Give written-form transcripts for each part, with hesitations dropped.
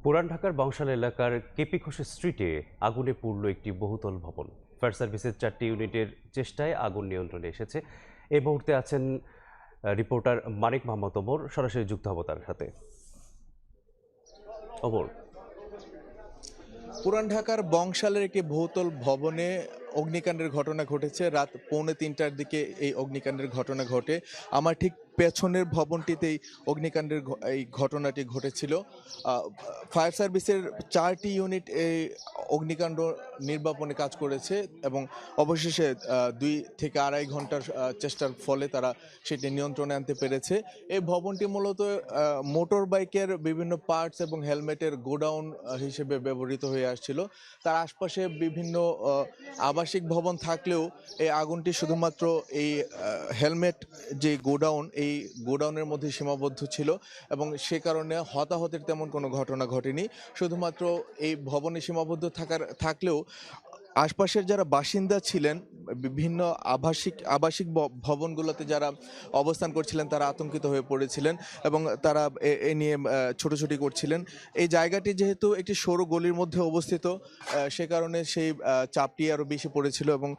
পুরান ঢাকার বংশাল এলাকার কেপি ঘোষ স্ট্রিটে আগুনে পুড়ল একটি বহুতল ভবন। ফায়ার সার্ভিসের 4টি ইউনিটের চেষ্টায় আগুন নিয়ন্ত্রণে এসেছে। এই মুহূর্তে আছেন রিপোর্টার মানিক মোহাম্মদ ওমর, সরাসরি যুক্ত হব তার সাথে। ওমর। পুরান ঢাকার বংশালের একটি বহুতল ভবনে অগ্নিকাণ্ডের ঘটনা ঘটেছে। রাত 2:45টার দিকে এই অগ্নিকাণ্ডের ঘটনা ঘটে। আমার ঠিক পেছনের ভবনটিতেই অগ্নিকাণ্ডের এই ঘটনাটি ঘটেছিল। ফায়ার সার্ভিসের 4টি ইউনিট এই অগ্নিকাণ্ড নির্বাপনে কাজ করেছে এবং অবশেষে 2 থেকে আড়াই ঘন্টার চেষ্টার ফলে তারা সেটি নিয়ন্ত্রণে আনতে পেরেছে। এই ভবনটি মূলত মোটর বাইকের বিভিন্ন পার্টস এবং হেলমেটের গোডাউন হিসেবে ব্যবহৃত হয়ে আসছিল। তার আশপাশে বিভিন্ন আবাসিক ভবন থাকলেও এই আগুনটি শুধুমাত্র এই হেলমেট যে গোডাউন, এই গোডাউনের মধ্যে সীমাবদ্ধ ছিল এবং সে কারণে হতাহতের তেমন কোনো ঘটনা ঘটেনি। শুধুমাত্র এই ভবনে সীমাবদ্ধ থাকলেও আশপাশের যারা বাসিন্দা ছিলেন, বিভিন্ন আবাসিক ভবনগুলোতে যারা অবস্থান করছিলেন তারা আতঙ্কিত হয়ে পড়েছিলেন এবং তারা এ নিয়ে ছোটাছুটি করছিলেন। এই জায়গাটি যেহেতু একটি সরু গলির মধ্যে অবস্থিত, সে কারণে সেই চাপটি আরও বেশি পড়েছিল এবং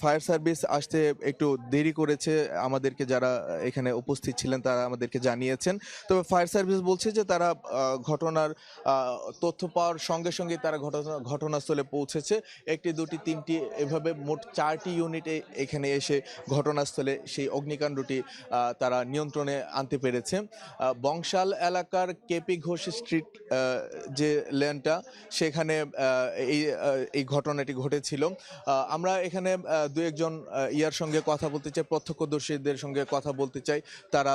ফায়ার সার্ভিস আসতে একটু দেরি করেছে। আমাদেরকে যারা এখানে উপস্থিত ছিলেন তারা আমাদেরকে জানিয়েছেন। তবে ফায়ার সার্ভিস বলছে যে তারা ঘটনার তথ্য পাওয়ার সঙ্গে সঙ্গে তারা ঘটনাস্থলে পৌঁছেছে। একটি, দুটি, তিনটি, এভাবে মোট 4টি ইউনিট এখানে এসে ঘটনাস্থলে সেই অগ্নিকাণ্ডটি তারা নিয়ন্ত্রণে আনতে পেরেছে। বংশাল এলাকার কেপি ঘোষ স্ট্রিট যে লেনটা, সেখানে এই ঘটনাটি ঘটেছিল। আমরা এখানে দু একজন ইয়ার সঙ্গে কথা বলতে চাই, প্রত্যক্ষদর্শীদের সঙ্গে কথা বলতে চাই। তারা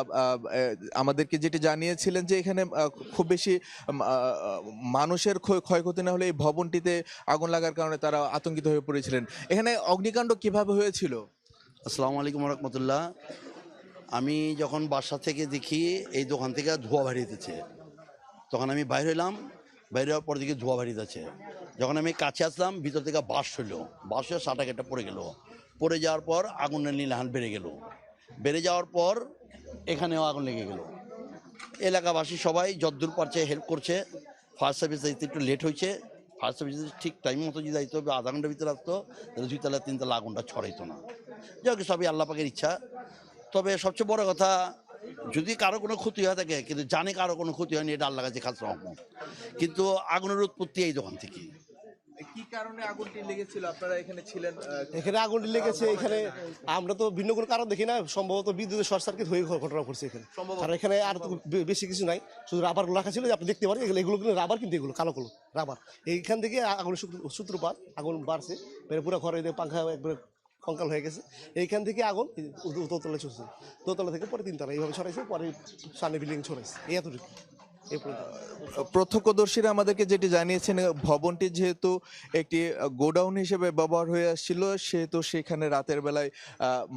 আমাদেরকে যেটি জানিয়েছিলেন যে এখানে খুব বেশি মানুষের ক্ষয়ক্ষতি না হলে এই ভবনটিতে আগুন লাগার কারণে তারা আতঙ্কিত হয়ে পড়েছিলেন। এখানে অগ্নিকাণ্ড কিভাবে হয়েছিল? আসসালামু আলাইকুম রহমতুল্লাহ। আমি যখন বাসা থেকে দেখি এই দোকান থেকে ধোঁয়া বাড়িতেছে, তখন আমি বাইরে হইলাম। বাইরে হওয়ার পর দিকে ধোঁয়া বাড়িতেছে। যখন আমি কাছে আসলাম, ভিতর থেকে বাস হইলো, বাস হয়ে সাটা কেটে পড়ে গেল। পড়ে যাওয়ার পর আগুনের নীলাহান বেড়ে গেল। বেড়ে যাওয়ার পর এখানেও আগুন লেগে গেল। এলাকাবাসী সবাই যদ্দূর পারছে হেল্প করছে। ফায়ার সার্ভিস যাইতে একটু লেট হয়েছে। ফায়ার সার্ভিস ঠিক টাইম মতো যদি যাইতে হবে, আধা ঘন্টার ভিতরে আসতো, তাহলে 2 তলা 3 তলা আগুনটা ছড়াইতো না। যাই হোক, সবই আল্লাহ পাকের ইচ্ছা। তবে সবচেয়ে বড় কথা, যদি কারো কোনো ক্ষতি হয়ে থাকে, কিন্তু জানে কারো কোনো ক্ষতি হয়নি, এটা আল্লাহ কাছে খাস রহমত। কিন্তু আগুনের উৎপত্তি এই দোকান থেকে। কি কারণে আগুনটি লেগেছিল? আপনারা এখানে ছিলেন। এখানে আগুনটি লেগেছে, এখানে আমরা তো ভিন্ন কোনো কারণ দেখি না। সম্ভবত বিদ্যুতের শর্ট সার্কিট হয়ে ঘটনা ঘটছে এখানে। আর এখানে আর তো বেশি কিছু নাই, শুধু রাবার রাখা ছিল, যে আপনি দেখতে পারেন এগুলো কিন্তু রাবার, কিন্তু এগুলো কালো কালো রাবার। এইখান থেকে আগুনের সূত্রপাত, আগুন বাড়ছে, পুরো ঘরে পাখা একবারে কঙ্কাল হয়ে গেছে। এইখান থেকে আগুন দোতলায় ছড়ছে, দোতলা থেকে পরে 3 তলা এইভাবে ছড়াইছে, পরে সামনে বিল্ডিং ছড়াইছে। এই এতটুকু। প্রত্যক্ষদর্শীরা আমাদেরকে যেটি জানিয়েছেন, ভবনটি যেহেতু একটি গোডাউন হিসেবে ব্যবহার হয়ে আসছিল, সেহেতু সেখানে রাতের বেলায়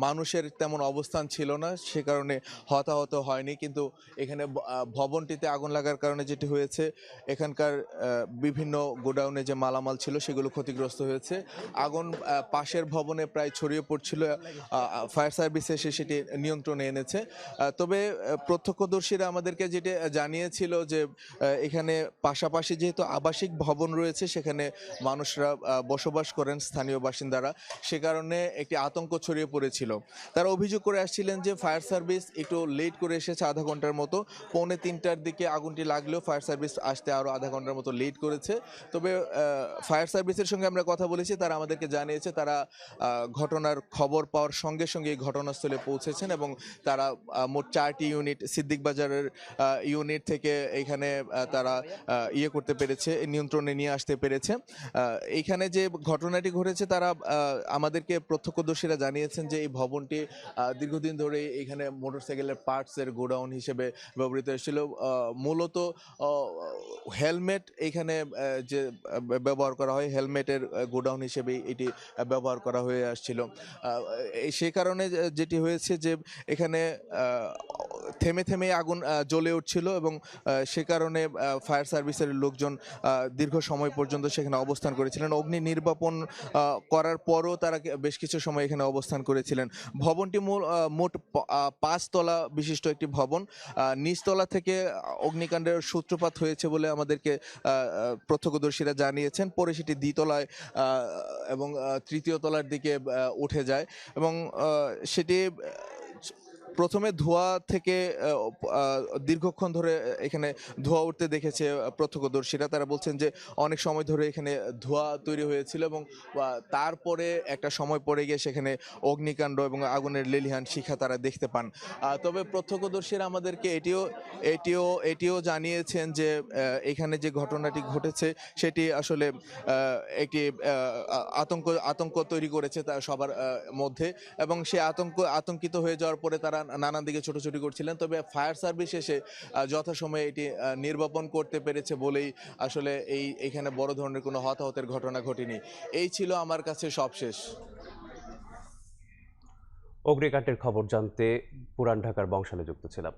মানুষের তেমন অবস্থান ছিল না, সে কারণে হতাহত হয়নি। কিন্তু এখানে ভবনটিতে আগুন লাগার কারণে যেটি হয়েছে, এখানকার বিভিন্ন গোডাউনে যে মালামাল ছিল সেগুলো ক্ষতিগ্রস্ত হয়েছে। আগুন পাশের ভবনে প্রায় ছড়িয়ে পড়ছিল। ফায়ার সার্ভিস এসে সেটি নিয়ন্ত্রণে এনেছে। তবে প্রত্যক্ষদর্শীরা আমাদেরকে যেটি জানিয়েছিল যে এখানে পাশাপাশি যেহেতু আবাসিক ভবন রয়েছে, সেখানে মানুষরা বসবাস করেন, স্থানীয় বাসিন্দারা, সে কারণে একটি আতঙ্ক ছড়িয়ে পড়েছিল। তারা অভিযোগ করে আসছিলেন যে ফায়ার সার্ভিস একটু লেট করে এসেছে, আধা ঘন্টার মতো। 2:45টার দিকে আগুনটি লাগলেও ফায়ার সার্ভিস আসতে আরও আধা ঘন্টার মতো লেট করেছে। তবে ফায়ার সার্ভিসের সঙ্গে আমরা কথা বলেছি, তারা আমাদেরকে জানিয়েছে তারা ঘটনার খবর পাওয়ার সঙ্গে সঙ্গে এই ঘটনাস্থলে পৌঁছেছেন এবং তারা মোট 4টি ইউনিট, সিদ্দিক বাজারের ইউনিট থেকে এখানে তারা করতে পেরেছে, নিয়ন্ত্রণে নিয়ে আসতে পেরেছে। এইখানে যে ঘটনাটি ঘটেছে, তারা আমাদেরকে প্রত্যক্ষদর্শীরা জানিয়েছেন যে এই ভবনটি দীর্ঘদিন ধরে এখানে মোটরসাইকেলের পার্টসের গোডাউন হিসেবে ব্যবহৃত হয়েছিল। মূলত হেলমেট এখানে যে ব্যবহার করা হয়, হেলমেটের গোডাউন হিসেবে এটি ব্যবহার করা হয়ে আসছিল। সেই কারণে যেটি হয়েছে যে এখানে থেমে থেমে আগুন জ্বলে উঠছিল এবং সে কারণে ফায়ার সার্ভিসের লোকজন দীর্ঘ সময় পর্যন্ত সেখানে অবস্থান করেছিলেন। অগ্নি নির্বাপন করার পরও তারা বেশ কিছু সময় এখানে অবস্থান করেছিলেন। ভবনটি মোট 5 তলা বিশিষ্ট একটি ভবন। নিচতলা থেকে অগ্নিকাণ্ডের সূত্রপাত হয়েছে বলে আমাদেরকে প্রত্যক্ষদর্শীরা জানিয়েছেন। পরে সেটি দ্বিতলায় এবং তৃতীয় তলার দিকে উঠে যায় এবং সেটি প্রথমে ধোঁয়া থেকে দীর্ঘক্ষণ ধরে এখানে ধোঁয়া উঠতে দেখেছে প্রত্যক্ষদর্শীরা। তারা বলছেন যে অনেক সময় ধরে এখানে ধোঁয়া তৈরি হয়েছিল এবং তারপরে একটা সময় পরে গিয়ে সেখানে অগ্নিকাণ্ড এবং আগুনের লেলিহান শিখা তারা দেখতে পান। তবে প্রত্যক্ষদর্শীরা আমাদেরকে এটিও জানিয়েছেন যে এখানে যে ঘটনাটি ঘটেছে সেটি আসলে একটি আতঙ্ক তৈরি করেছে তা সবার মধ্যে, এবং সে আতঙ্কিত হয়ে যাওয়ার পরে তারা নানান দিকে ছোটাছুটি করছিলেন। তবে ফায়ার সার্ভিস এসে যথাসময়ে এটি নির্বাপন করতে পেরেছে বলেই আসলে এইখানে বড় ধরনের কোনো হতাহতের ঘটনা ঘটেনি। এই ছিল আমার কাছে সবশেষ। অগ্নিকাণ্ডের খবর জানতে পুরান ঢাকার বংশালে যুক্ত ছিলাম।